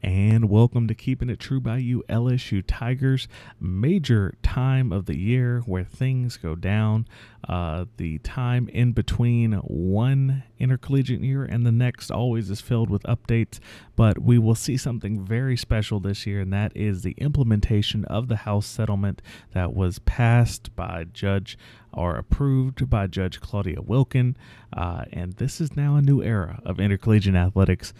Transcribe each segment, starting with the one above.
And welcome to Keeping It True by You LSU Tigers. Major time of the year where things go down. The time in between one intercollegiate year and the next always is filled with updates, but we will see something very special this year, and that is the implementation of the House settlement that was passed by approved by Judge Claudia Wilkin, and this is now a new era of intercollegiate athletics,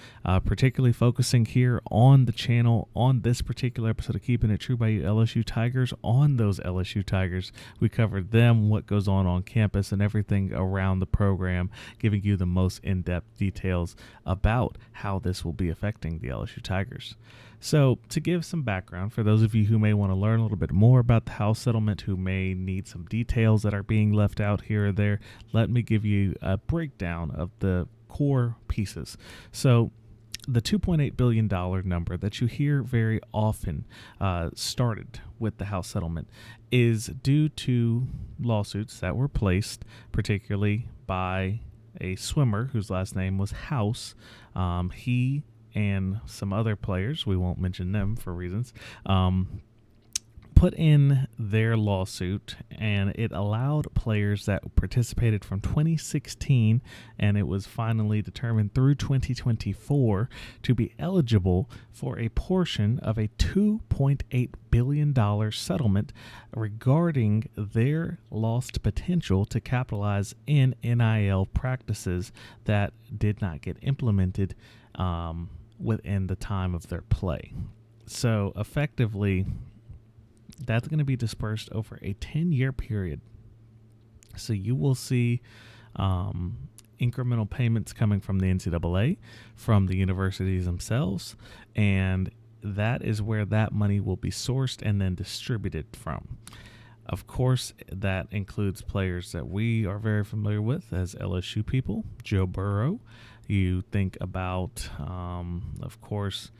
particularly focusing here on the channel on this particular episode of Keeping It True by You LSU Tigers. On those LSU Tigers, we covered them, what goes on campus, and everything around the program, giving you the most in-depth details about how this will be affecting the LSU Tigers. So, to give some background for those of you who may want to learn a little bit more about the House settlement, who may need some details that are being left out here or there, let me give you a breakdown of the core pieces. So, the $2.8 billion number that you hear very often started with the House settlement is due to lawsuits that were placed, particularly by a swimmer whose last name was House. He and some other players, we won't mention them for reasons, put in their lawsuit, and it allowed players that participated from 2016, and it was finally determined through 2024, to be eligible for a portion of a $2.8 billion settlement regarding their lost potential to capitalize in NIL practices that did not get implemented within the time of their play. So effectively, that's going to be dispersed over a 10-year period. So you will see incremental payments coming from the NCAA, from the universities themselves, and that is where that money will be sourced and then distributed from. Of course, that includes players that we are very familiar with as LSU people. Joe Burrow. You think about, of course,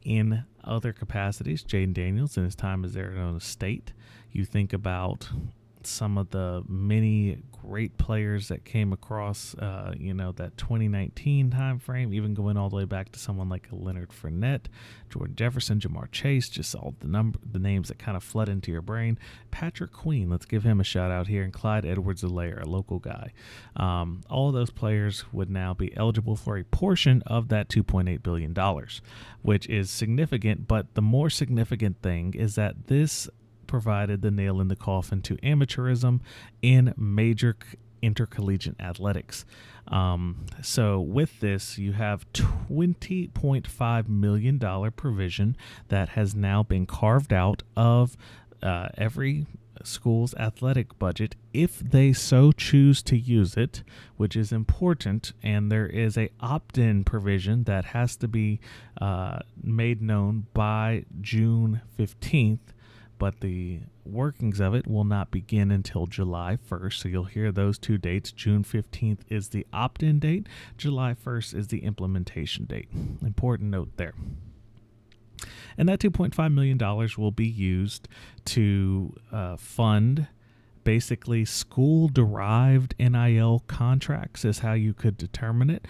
in other capacities, Jaden Daniels in his time as Arizona State. You think about some of the many great players that came across, that 2019 time frame, even going all the way back to someone like Leonard Fournette, Jordan Jefferson, Jamar Chase, just all the names that kind of flood into your brain. Patrick Queen, let's give him a shout out here, and Clyde Edwards-Helaire, a local guy. All of those players would now be eligible for a portion of that $2.8 billion, which is significant, but the more significant thing is that this provided the nail in the coffin to amateurism in major intercollegiate athletics. So with this, you have $20.5 million provision that has now been carved out of every school's athletic budget if they so choose to use it, which is important. And there is a opt-in provision that has to be made known by June 15th. But the workings of it will not begin until July 1st. So you'll hear those two dates. June 15th is the opt-in date. July 1st is the implementation date. Important note there. And that $2.5 million will be used to fund basically school-derived NIL contracts is how you could determine it.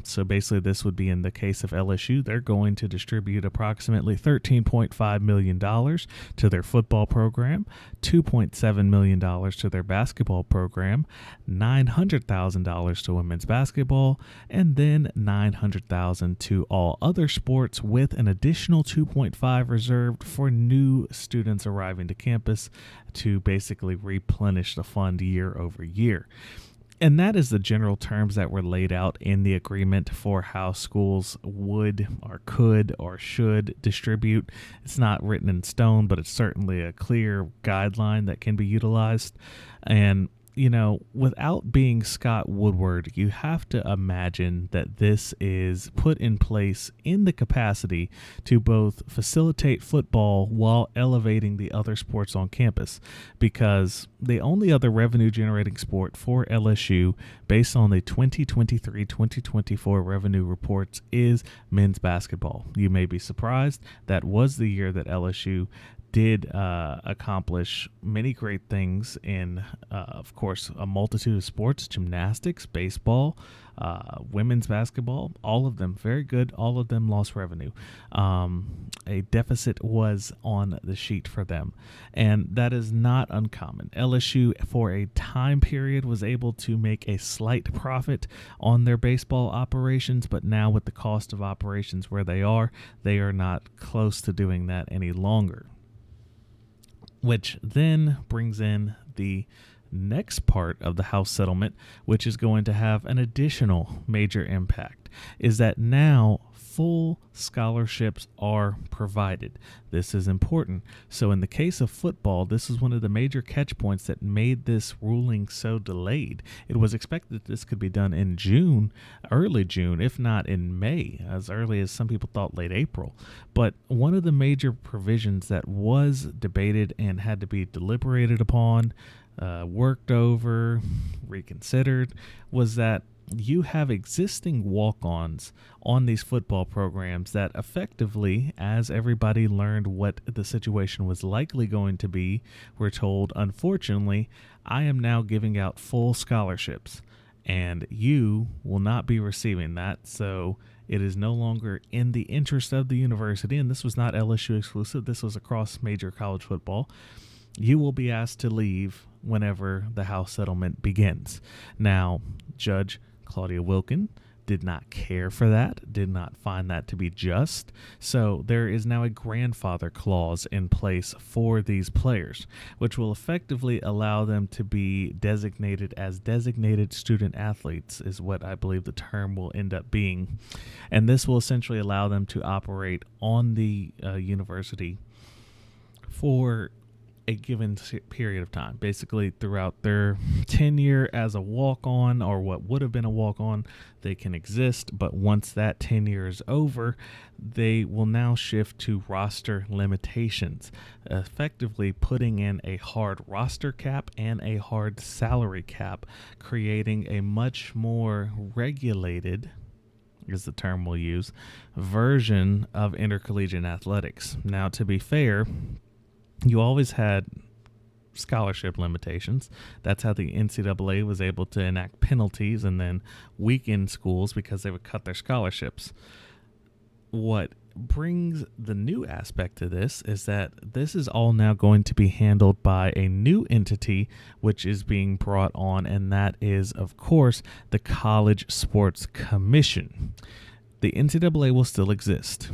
So basically this would be in the case of LSU. They're going to distribute approximately $13.5 million to their football program, $2.7 million to their basketball program, $900,000 to women's basketball, and then $900,000 to all other sports, with an additional $2.5 reserved for new students arriving to campus to basically replenish the fund year over year. And that is the general terms that were laid out in the agreement for how schools would or could or should distribute. It's not written in stone, but it's certainly a clear guideline that can be utilized. And without being Scott Woodward, you have to imagine that this is put in place in the capacity to both facilitate football while elevating the other sports on campus, because the only other revenue generating sport for LSU based on the 2023-2024 revenue reports is men's basketball. You may be surprised. That was the year that LSU did accomplish many great things in, of course, a multitude of sports: gymnastics, baseball, women's basketball. All of them very good. All of them lost revenue. A deficit was on the sheet for them, and that is not uncommon. LSU, for a time period, was able to make a slight profit on their baseball operations, but now with the cost of operations where they are not close to doing that any longer. Which then brings in the next part of the House settlement, which is going to have an additional major impact, is that now full scholarships are provided. This is important. So in the case of football, this is one of the major catch points that made this ruling so delayed. It was expected that this could be done in June, early June, if not in May, as early as some people thought late April. But one of the major provisions that was debated and had to be deliberated upon, worked over, reconsidered, was that you have existing walk-ons on these football programs that effectively, as everybody learned what the situation was likely going to be, were told, unfortunately, I am now giving out full scholarships, and you will not be receiving that. So it is no longer in the interest of the university, and this was not LSU exclusive, this was across major college football. You will be asked to leave whenever the House settlement begins. Now, Judge Claudia Wilkin did not care for that, did not find that to be just. So there is now a grandfather clause in place for these players, which will effectively allow them to be designated as designated student athletes, is what I believe the term will end up being. And this will essentially allow them to operate on the university for a given period of time, basically throughout their tenure as a walk-on, or what would have been a walk-on. They can exist, but once that tenure is over, they will now shift to roster limitations, effectively putting in a hard roster cap and a hard salary cap, creating a much more regulated, is the term we'll use, version of intercollegiate athletics. Now, to be fair, you always had scholarship limitations. That's how the NCAA was able to enact penalties and then weaken schools because they would cut their scholarships. What brings the new aspect to this is that this is all now going to be handled by a new entity which is being brought on, and that is, of course, the College Sports Commission. The NCAA will still exist.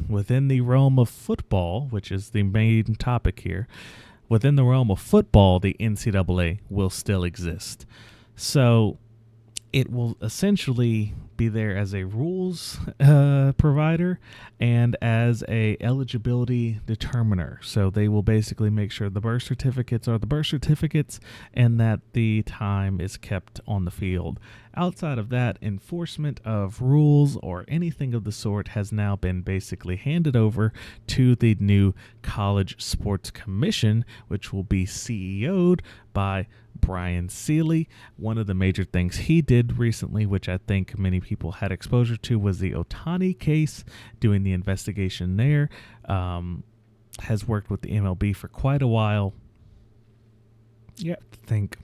Within the realm of football, which is the main topic here, within the realm of football, the NCAA will still exist. So it will essentially be there as a rules provider and as a eligibility determiner. So they will basically make sure the birth certificates are the birth certificates and that the time is kept on the field. Outside of that, enforcement of rules or anything of the sort has now been basically handed over to the new College Sports Commission, which will be CEO'd by Brian Seeley. One of the major things he did recently, which I think many people had exposure to, was the Otani case, doing the investigation there. Has worked with the MLB for quite a while. You have to think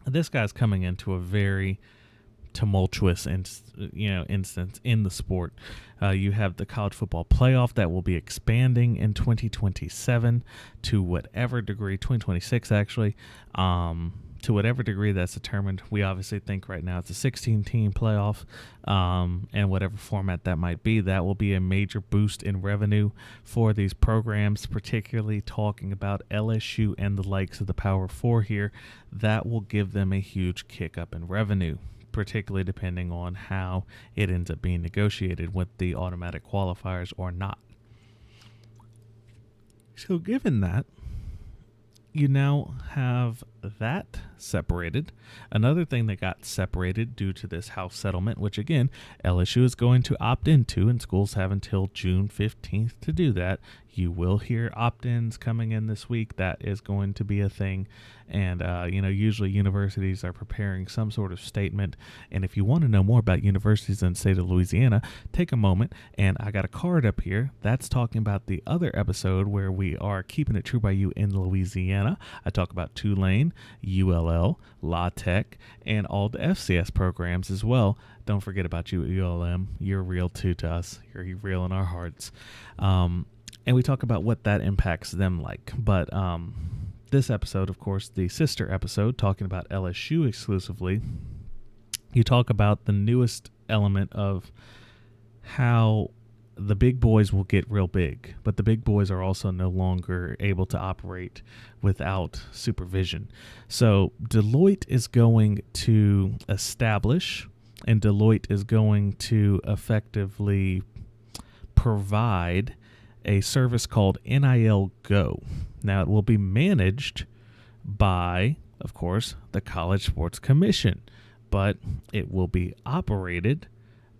this guy's coming into a very tumultuous instance in the sport. You have the college football playoff that will be expanding in 2027 to whatever degree, 2026 actually, to whatever degree that's determined. We obviously think right now it's a 16-team playoff, and whatever format that might be, that will be a major boost in revenue for these programs, particularly talking about LSU and the likes of the Power Four here. That will give them a huge kick up in revenue, particularly depending on how it ends up being negotiated with the automatic qualifiers or not. So given that, you now have that separated. Another thing that got separated due to this House settlement, which again, LSU is going to opt into, and schools have until June 15th to do that. You will hear opt-ins coming in this week. That is going to be a thing. And, usually universities are preparing some sort of statement. And if you want to know more about universities in the state of Louisiana, take a moment. And I got a card up here that's talking about the other episode where we are keeping it true by you in Louisiana. I talk about Tulane, ULL, La Tech, and all the FCS programs as well. Don't forget about you, ULM. You're real too to us. You're real in our hearts. And we talk about what that impacts them like. But this episode, of course, the sister episode, talking about LSU exclusively, you talk about the newest element of how the big boys will get real big, but the big boys are also no longer able to operate without supervision. So Deloitte is going to establish, and Deloitte is going to effectively provide a service called NIL Go. Now, it will be managed by, of course, the College Sports Commission, but it will be operated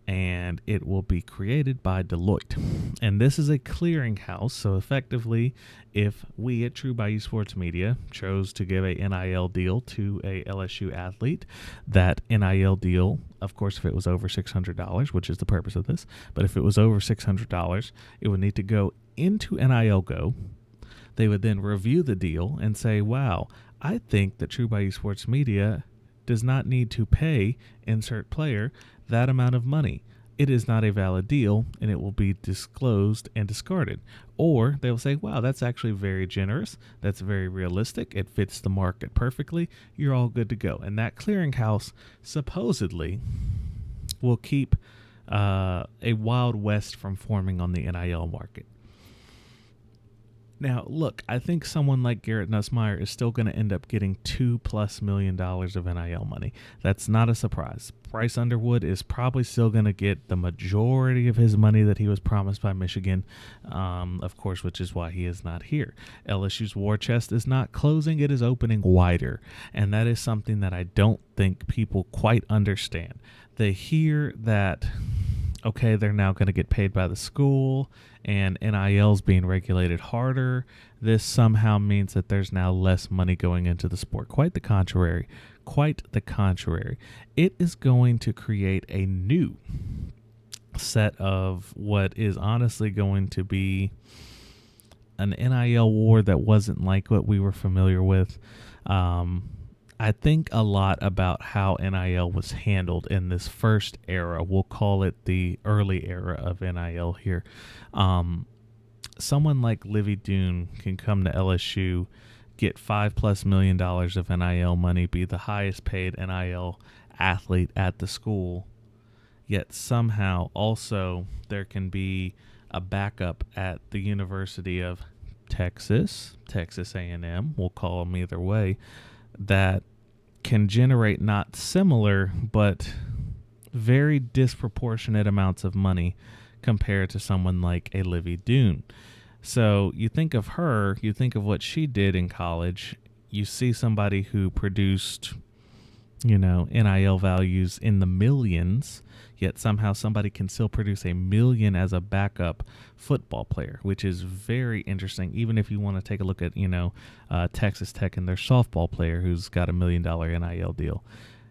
and it will be created by Deloitte. And this is a clearinghouse, so effectively, if we at True Bayou Sports Media chose to give a NIL deal to a LSU athlete, that NIL deal, of course, if it was over $600, which is the purpose of this, but if it was over $600, it would need to go into NIL Go. They would then review the deal and say, wow, I think that True Bayou Sports Media does not need to pay insert player that amount of money. It is not a valid deal, and it will be disclosed and discarded. Or they will say, wow, that's actually very generous. That's very realistic. It fits the market perfectly. You're all good to go. And that clearinghouse supposedly will keep a Wild West from forming on the NIL market. Now, look, I think someone like Garrett Nussmeier is still going to end up getting $2+ million of NIL money. That's not a surprise. Bryce Underwood is probably still going to get the majority of his money that he was promised by Michigan, of course, which is why he is not here. LSU's war chest is not closing. It is opening wider, and that is something that I don't think people quite understand. They hear that, okay, they're now going to get paid by the school and NIL's being regulated harder. This somehow means that there's now less money going into the sport. Quite the contrary. Quite the contrary. It is going to create a new set of what is honestly going to be an NIL war that wasn't like what we were familiar with. I think a lot about how NIL was handled in this first era. We'll call it the early era of NIL here. Someone like Livy Dune can come to LSU, get $5+ million of NIL money, be the highest paid NIL athlete at the school, yet somehow also there can be a backup at the University of Texas A&M, we'll call them either way, that can generate not similar but very disproportionate amounts of money compared to someone like a Livy Dune. So you think of her, you think of what she did in college, you see somebody who produced, NIL values in the millions, yet somehow somebody can still produce $1 million as a backup football player, which is very interesting. Even if you want to take a look at, Texas Tech and their softball player who's got $1 million NIL deal.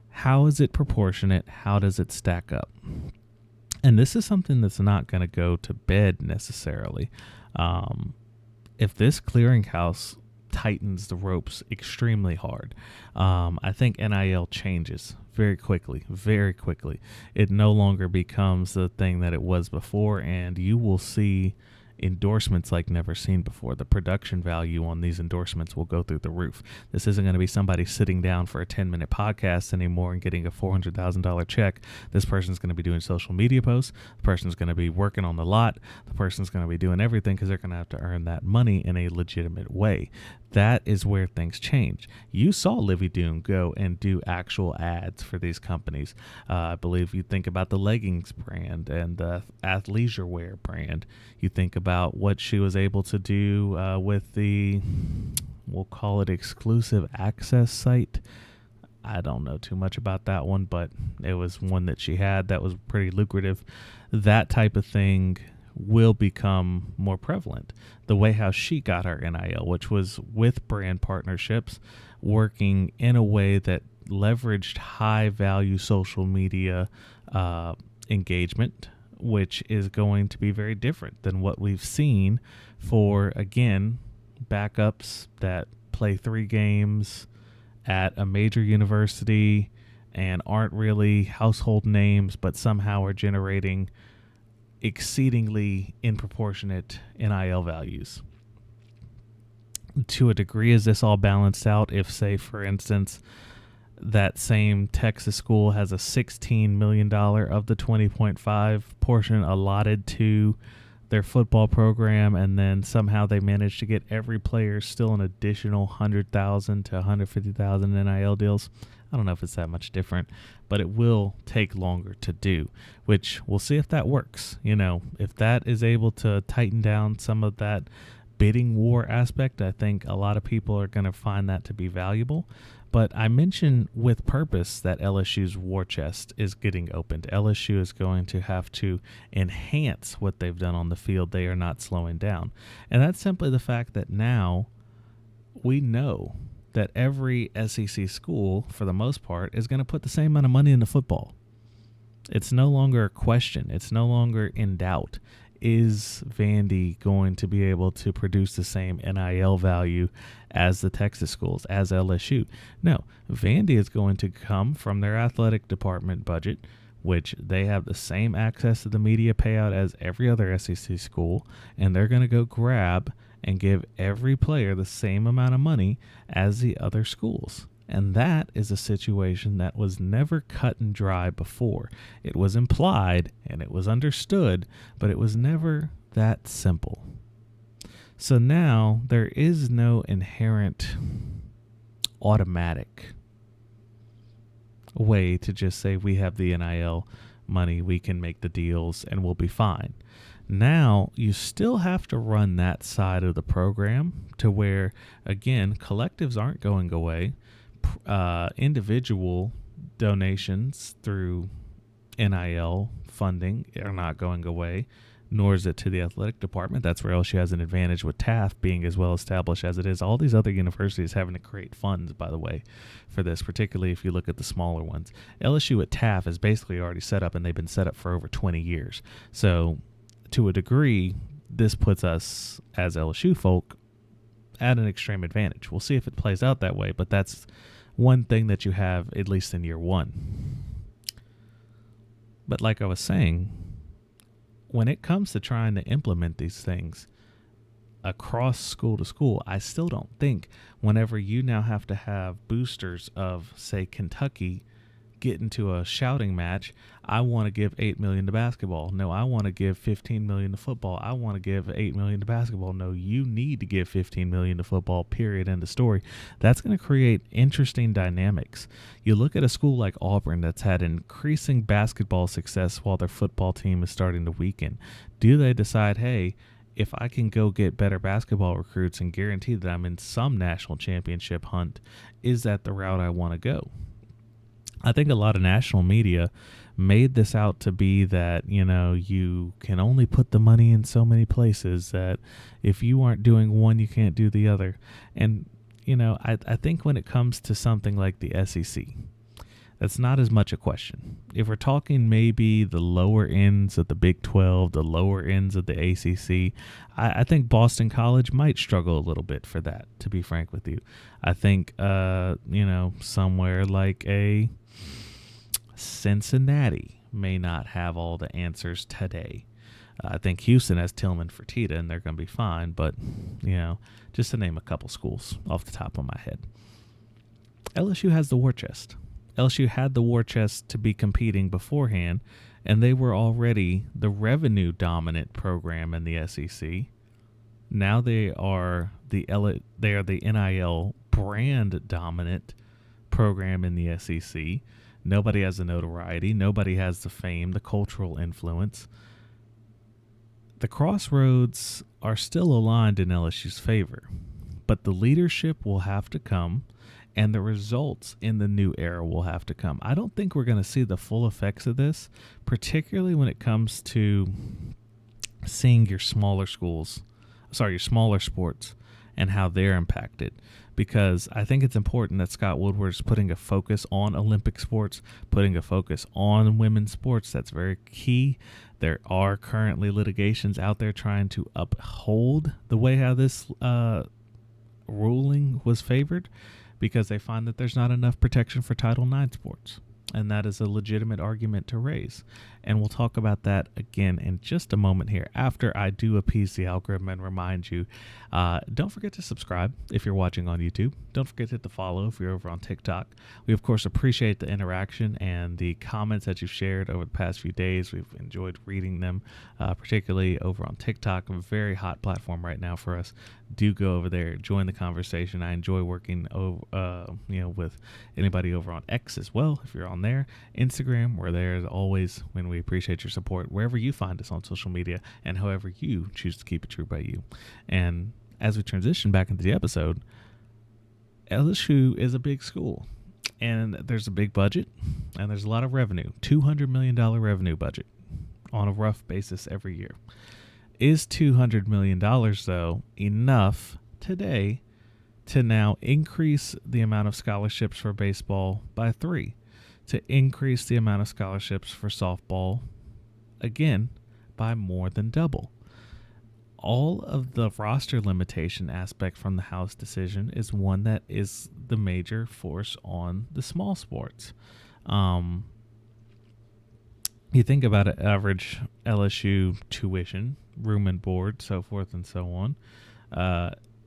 How is it proportionate? How does it stack up? And this is something that's not going to go to bed necessarily. If this clearinghouse tightens the ropes extremely hard, I think NIL changes very quickly. It no longer becomes the thing that it was before, and you will see endorsements like never seen before. The production value on these endorsements will go through the roof. This isn't going to be somebody sitting down for a 10-minute podcast anymore and getting a $400,000 check. This person's going to be doing social media posts. The person's going to be working on the lot. The person's going to be doing everything because they're going to have to earn that money in a legitimate way. That is where things change. You saw Livy Dune go and do actual ads for these companies. I believe you think about the leggings brand and the athleisure wear brand. You think about what she was able to do with the we'll call it exclusive access site. I don't know too much about that one, but it was one that she had that was pretty lucrative. That type of thing will become more prevalent. The way how she got her NIL, which was with brand partnerships, working in a way that leveraged high value social media engagement, which is going to be very different than what we've seen for, again, backups that play 3 games at a major university and aren't really household names, but somehow are generating exceedingly disproportionate NIL values. To a degree, is this all balanced out if, say, for instance, that same Texas school has a $16 million of the 20.5 portion allotted to their football program, and then somehow they manage to get every player still an additional 100,000 to 150,000 NIL deals? I don't know if it's that much different, but it will take longer to do, which we'll see if that works. If that is able to tighten down some of that bidding war aspect, I think a lot of people are going to find that to be valuable. But I mentioned with purpose that LSU's war chest is getting opened. LSU is going to have to enhance what they've done on the field. They are not slowing down. And that's simply the fact that now we know that every SEC school, for the most part, is going to put the same amount of money into football. It's no longer a question. It's no longer in doubt. Is Vandy going to be able to produce the same NIL value as the Texas schools, as LSU? No, Vandy is going to come from their athletic department budget, which they have the same access to the media payout as every other SEC school, and they're going to go grab and give every player the same amount of money as the other schools. And that is a situation that was never cut and dry before. It was implied and it was understood, but it was never that simple. So now there is no inherent automatic way to just say we have the NIL money, we can make the deals, and we'll be fine. Now you still have to run that side of the program to where, again, collectives aren't going away. Individual donations through NIL funding are not going away, nor is it to the athletic department. That's where LSU has an advantage with Taft being as well established as it is. All these other universities having to create funds, by the way, for this, particularly if you look at the smaller ones. LSU at Taft is basically already set up, and they've been set up for over 20 years. So to a degree, this puts us as LSU folk at an extreme advantage. We'll see if it plays out that way, but that's one thing that you have, at least in year one. But like I was saying, when it comes to trying to implement these things across school to school, I still don't think whenever you now have to have boosters of, say, Kentucky get into a shouting match, I want to give $8 million to basketball. No, I want to give $15 million to football. I want to give $8 million to basketball. No, you need to give $15 million to football, period, end of story. That's going to create interesting dynamics. You look at a school like Auburn that's had increasing basketball success while their football team is starting to weaken. Do they decide, hey, if I can go get better basketball recruits and guarantee that I'm in some national championship hunt, is that the route I want to go? I think a lot of national media made this out to be that, you can only put the money in so many places, that if you aren't doing one, you can't do the other. And, I think when it comes to something like the SEC, that's not as much a question. If we're talking maybe the lower ends of the Big 12, the lower ends of the ACC, I think Boston College might struggle a little bit for that, to be frank with you. I think, somewhere like a Cincinnati may not have all the answers today. I think Houston has Tillman Fertitta, and they're going to be fine. But, just to name a couple schools off the top of my head. LSU has the war chest. LSU had the war chest to be competing beforehand, and they were already the revenue-dominant program in the SEC. Now they are the NIL brand-dominant program in the SEC. Nobody has the notoriety. Nobody has the fame, the cultural influence. The crossroads are still aligned in LSU's favor, but the leadership will have to come, and the results in the new era will have to come. I don't think we're going to see the full effects of this, particularly when it comes to seeing your smaller sports and how they're impacted. Because I think it's important that Scott Woodward is putting a focus on Olympic sports, putting a focus on women's sports. That's very key. There are currently litigations out there trying to uphold the way how this ruling was favored, because they find that there's not enough protection for Title IX sports. And that is a legitimate argument to raise. And we'll talk about that again in just a moment here after I do appease the algorithm and remind you, don't forget to subscribe if you're watching on YouTube. Don't forget to hit the follow if you're over on TikTok. We, of course, appreciate the interaction and the comments that you've shared over the past few days. We've enjoyed reading them, particularly over on TikTok, a very hot platform right now for us. Do go over there, join the conversation. I enjoy working with anybody over on X as well, if you're on there. Instagram, we're there as always when we appreciate your support wherever you find us on social media and however you choose to keep it true by you. And as we transition back into the episode, LSU is a big school, and there's a big budget, and there's a lot of revenue, $200 million revenue budget on a rough basis every year. Is $200 million, though, enough today to now increase the amount of scholarships for baseball by 3, to increase the amount of scholarships for softball, again, by more than double? All of the roster limitation aspect from the House decision is one that is the major force on the small sports. You think about an average LSU tuition, room and board, so forth and so on,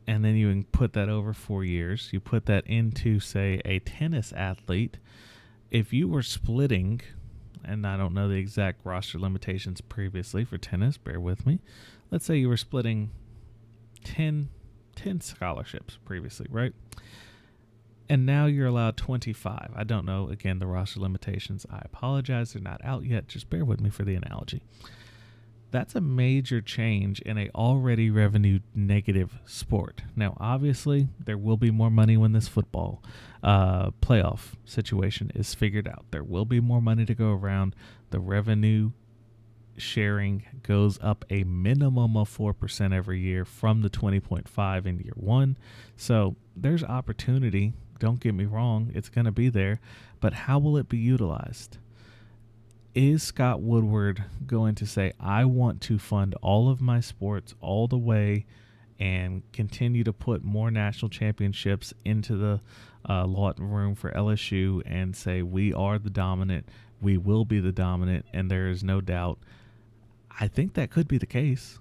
and then you put that over 4 years. You put that into, say, a tennis athlete. If you were splitting, and I don't know the exact roster limitations previously for tennis, bear with me. Let's say you were splitting 10 scholarships previously, right? And now you're allowed 25. I don't know, again, the roster limitations. I apologize. They're not out yet. Just bear with me for the analogy. That's a major change in a already revenue negative sport. Now, obviously, there will be more money when this football playoff situation is figured out. There will be more money to go around. The revenue sharing goes up a minimum of 4% every year from the 20.5 in year one. So there's opportunity. Don't get me wrong. It's going to be there. But how will it be utilized? Is Scott Woodward going to say, I want to fund all of my sports all the way and continue to put more national championships into the Lawton room for LSU and say, we are the dominant, we will be the dominant, and there is no doubt? I think that could be the case.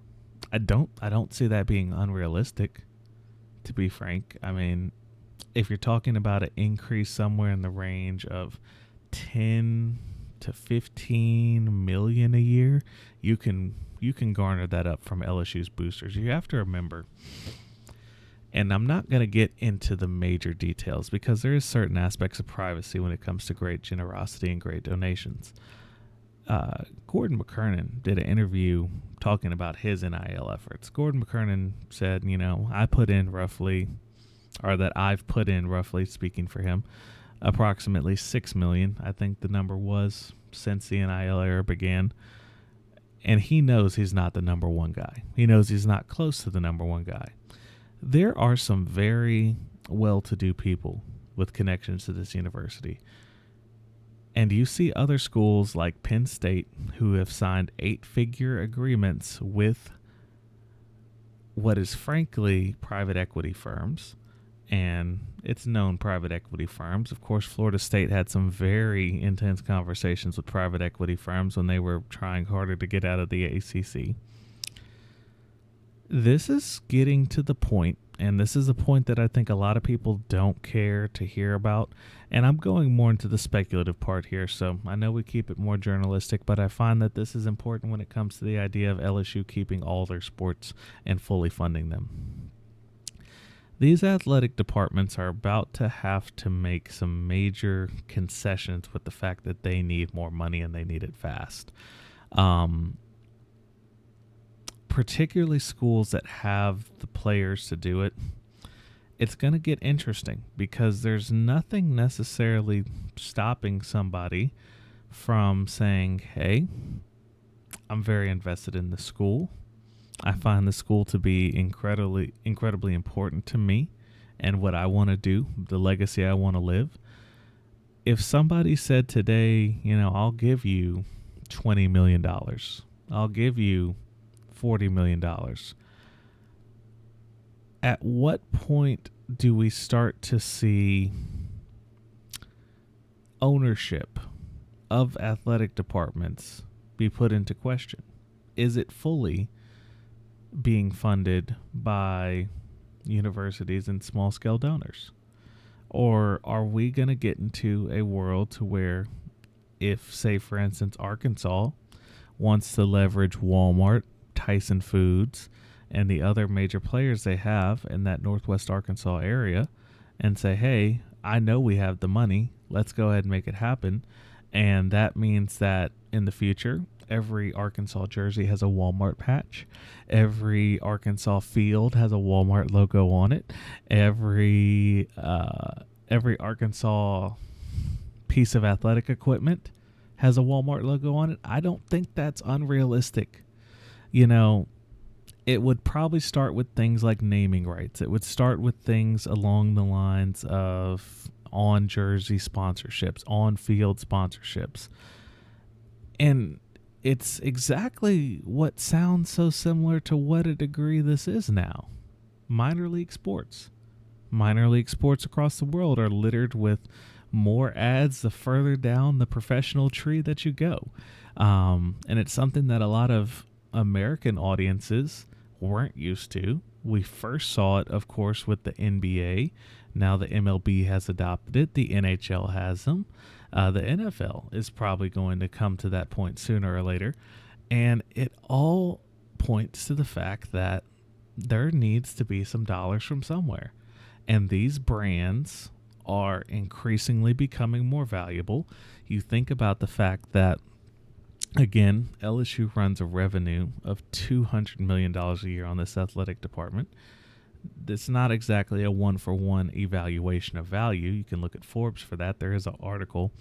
I don't see that being unrealistic, to be frank. I mean, if you're talking about an increase somewhere in the range of 10 to 15 million a year, you can garner that up from LSU's boosters. You have to remember, and I'm not going to get into the major details because there is certain aspects of privacy when it comes to great generosity and great donations. Gordon McKernan did an interview talking about his NIL efforts. Gordon McKernan said, I've put in roughly, speaking for him, approximately $6 million, I think the number was, since the NIL era began. And he knows he's not the number one guy. He knows he's not close to the number one guy. There are some very well-to-do people with connections to this university. And you see other schools like Penn State who have signed 8-figure agreements with what is frankly private equity firms. And it's known private equity firms. Of course, Florida State had some very intense conversations with private equity firms when they were trying harder to get out of the ACC. This is getting to the point, and this is a point that I think a lot of people don't care to hear about. And I'm going more into the speculative part here, so I know we keep it more journalistic, but I find that this is important when it comes to the idea of LSU keeping all their sports and fully funding them. These athletic departments are about to have to make some major concessions with the fact that they need more money and they need it fast. Particularly schools that have the players to do it. it's going to get interesting because there's nothing necessarily stopping somebody from saying, hey, I'm very invested in the school. I find the school to be incredibly important to me and what I want to do, the legacy I want to live. If somebody said today, I'll give you $20 million, I'll give you $40 million, at what point do we start to see ownership of athletic departments be put into question? Is it fully being funded by universities and small-scale donors? Or are we going to get into a world to where if, say, for instance, Arkansas wants to leverage Walmart, Tyson Foods, and the other major players they have in that Northwest Arkansas area and say, hey, I know we have the money, let's go ahead and make it happen. And that means that in the future, every Arkansas jersey has a Walmart patch. Every Arkansas field has a Walmart logo on it. Every Arkansas piece of athletic equipment has a Walmart logo on it. I don't think that's unrealistic. It would probably start with things like naming rights. It would start with things along the lines of on-jersey sponsorships, on-field sponsorships. And it's exactly what sounds so similar to what a degree this is now. Minor league sports. Minor league sports across the world are littered with more ads the further down the professional tree that you go. And it's something that a lot of American audiences weren't used to. We first saw it, of course, with the NBA. Now the MLB has adopted it. The NHL has them. The NFL is probably going to come to that point sooner or later. And it all points to the fact that there needs to be some dollars from somewhere. And these brands are increasingly becoming more valuable. You think about the fact that, again, LSU runs a revenue of $200 million a year on this athletic department. It's not exactly a one-for-one evaluation of value. You can look at Forbes for that. There is an article.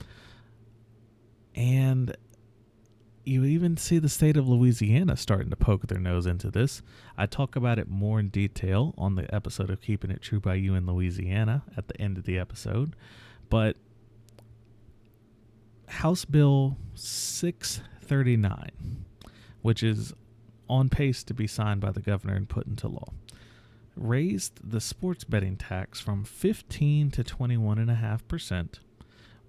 And you even see the state of Louisiana starting to poke their nose into this. I talk about it more in detail on the episode of Keeping It True by You in Louisiana at the end of the episode. But House Bill 639, which is on pace to be signed by the governor and put into law, raised the sports betting tax from 15 to 21.5%,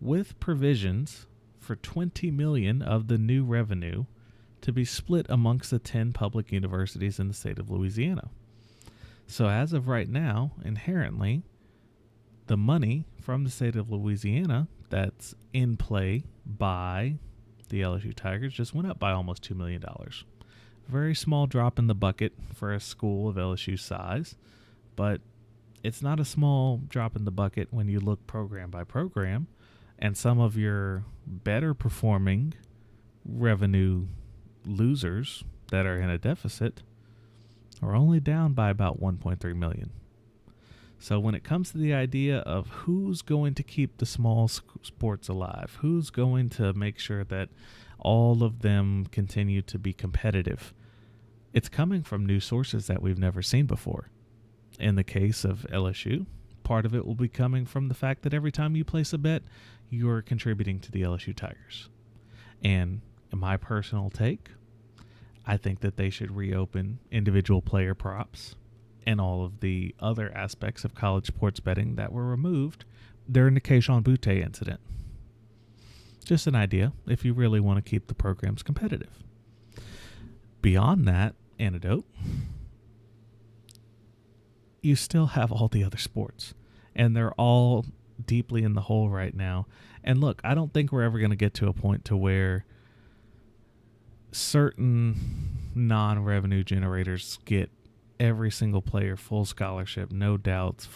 with provisions for $20 million of the new revenue to be split amongst the 10 public universities in the state of Louisiana. So as of right now, inherently, the money from the state of Louisiana that's in play by the LSU Tigers just went up by almost $2 million. Very small drop in the bucket for a school of LSU size, but it's not a small drop in the bucket when you look program by program, and some of your better performing revenue losers that are in a deficit are only down by about $1.3 million. So when it comes to the idea of who's going to keep the small sports alive, who's going to make sure that all of them continue to be competitive, it's coming from new sources that we've never seen before. In the case of LSU, part of it will be coming from the fact that every time you place a bet, you're contributing to the LSU Tigers. And in my personal take, I think that they should reopen individual player props and all of the other aspects of college sports betting that were removed during the Keishon Butte incident. Just an idea if you really want to keep the programs competitive. Beyond that antidote, you still have all the other sports, and they're all deeply in the hole right now. And look, I don't think we're ever going to get to a point to where certain non-revenue generators get every single player full scholarship, no doubts.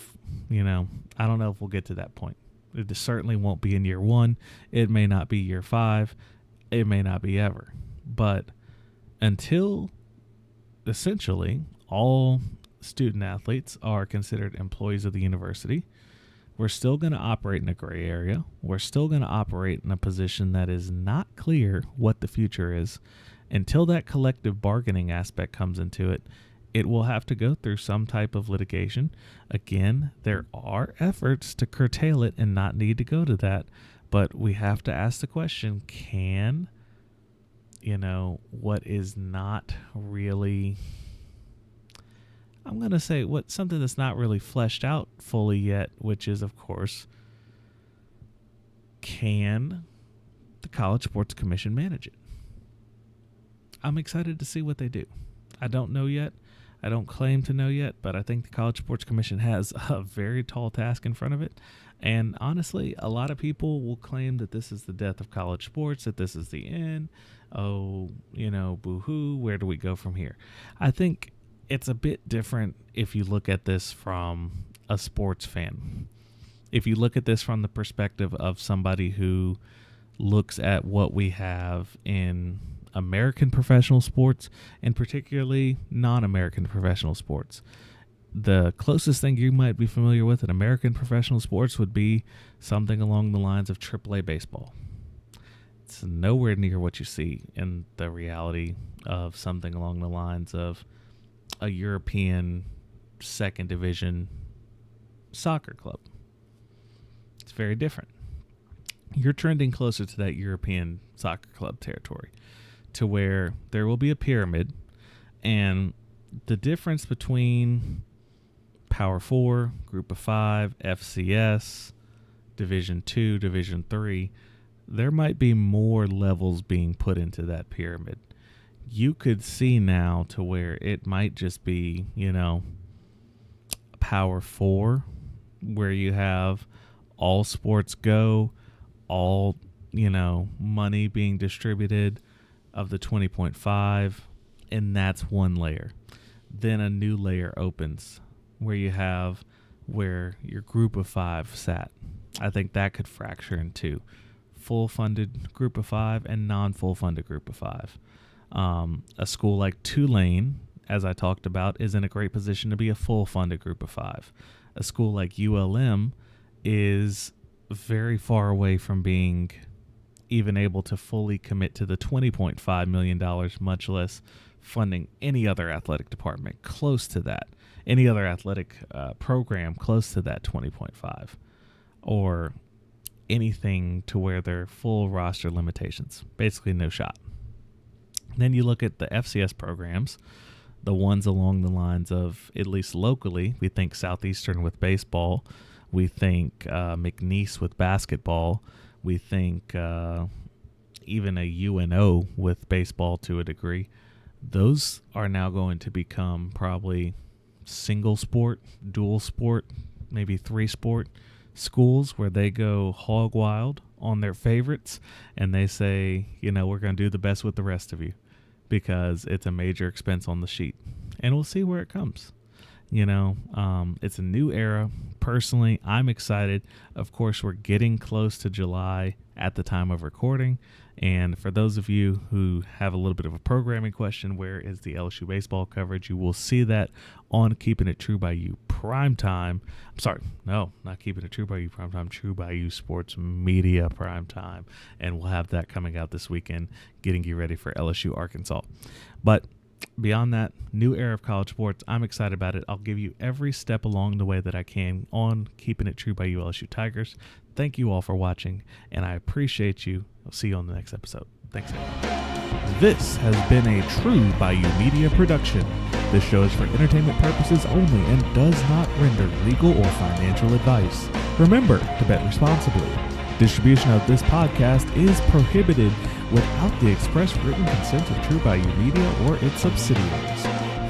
I don't know if we'll get to that point. It certainly won't be in year 1. It may not be year 5. It may not be ever. But until essentially all student athletes are considered employees of the university. We're still going to operate in a gray area. We're still going to operate in a position that is not clear what the future is. Until that collective bargaining aspect comes into it, it will have to go through some type of litigation. Again, there are efforts to curtail it and not need to go to that, but we have to ask the question, can, what is not really, I'm going to say something that's not really fleshed out fully yet, which is, of course, can the College Sports Commission manage it? I'm excited to see what they do. I don't know yet. I don't claim to know yet, but I think the College Sports Commission has a very tall task in front of it. And honestly, a lot of people will claim that this is the death of college sports, that this is the end. Oh, boo-hoo, where do we go from here? I think it's a bit different if you look at this from a sports fan. If you look at this from the perspective of somebody who looks at what we have in American professional sports, and particularly non-American professional sports. The closest thing you might be familiar with in American professional sports would be something along the lines of AAA baseball. It's nowhere near what you see in the reality of something along the lines of a European second division soccer club. It's very different. You're trending closer to that European soccer club territory, to where there will be a pyramid, and the difference between Power 4, Group of 5, FCS, Division 2, Division 3, there might be more levels being put into that pyramid. You could see now to where it might just be, Power 4, where you have all sports go, all, money being distributed of the 20.5, and that's one layer. Then a new layer opens where you have where your Group of 5 sat. I think that could fracture into full funded Group of 5 and non-full funded Group of 5. A school like Tulane, as I talked about, is in a great position to be a full funded Group of 5. A school like ULM is very far away from being even able to fully commit to the $20.5 million, much less funding any other athletic department close to that, any other athletic program close to that 20.5, or anything to where they're full roster limitations. Basically no shot. Then you look at the FCS programs, the ones along the lines of, at least locally, we think Southeastern with baseball, we think McNeese with basketball, we think even a UNO with baseball to a degree. Those are now going to become probably single sport, dual sport, maybe 3-sport schools where they go hog wild on their favorites and they say, we're going to do the best with the rest of you because it's a major expense on the sheet. And we'll see where it comes. It's a new era. Personally, I'm excited. Of course, we're getting close to July at the time of recording. And for those of you who have a little bit of a programming question, where is the LSU baseball coverage? You will see that on Keeping It True by You Primetime. I'm sorry, no, not Keeping It True by You Primetime, True by You Sports Media Primetime. And we'll have that coming out this weekend, getting you ready for LSU Arkansas. But beyond that, new era of college sports, I'm excited about it. I'll give you every step along the way that I can on Keeping It True by You LSU Tigers. Thank you all for watching, and I appreciate you. I'll see you on the next episode. Thanks, everyone. This has been a True by You Media production. This show is for entertainment purposes only and does not render legal or financial advice. Remember to bet responsibly. Distribution of this podcast is prohibited without the express written consent of True by You Media or its subsidiaries.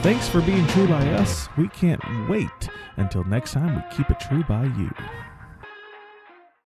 Thanks for being true by us. We can't wait until next time we keep it true by you.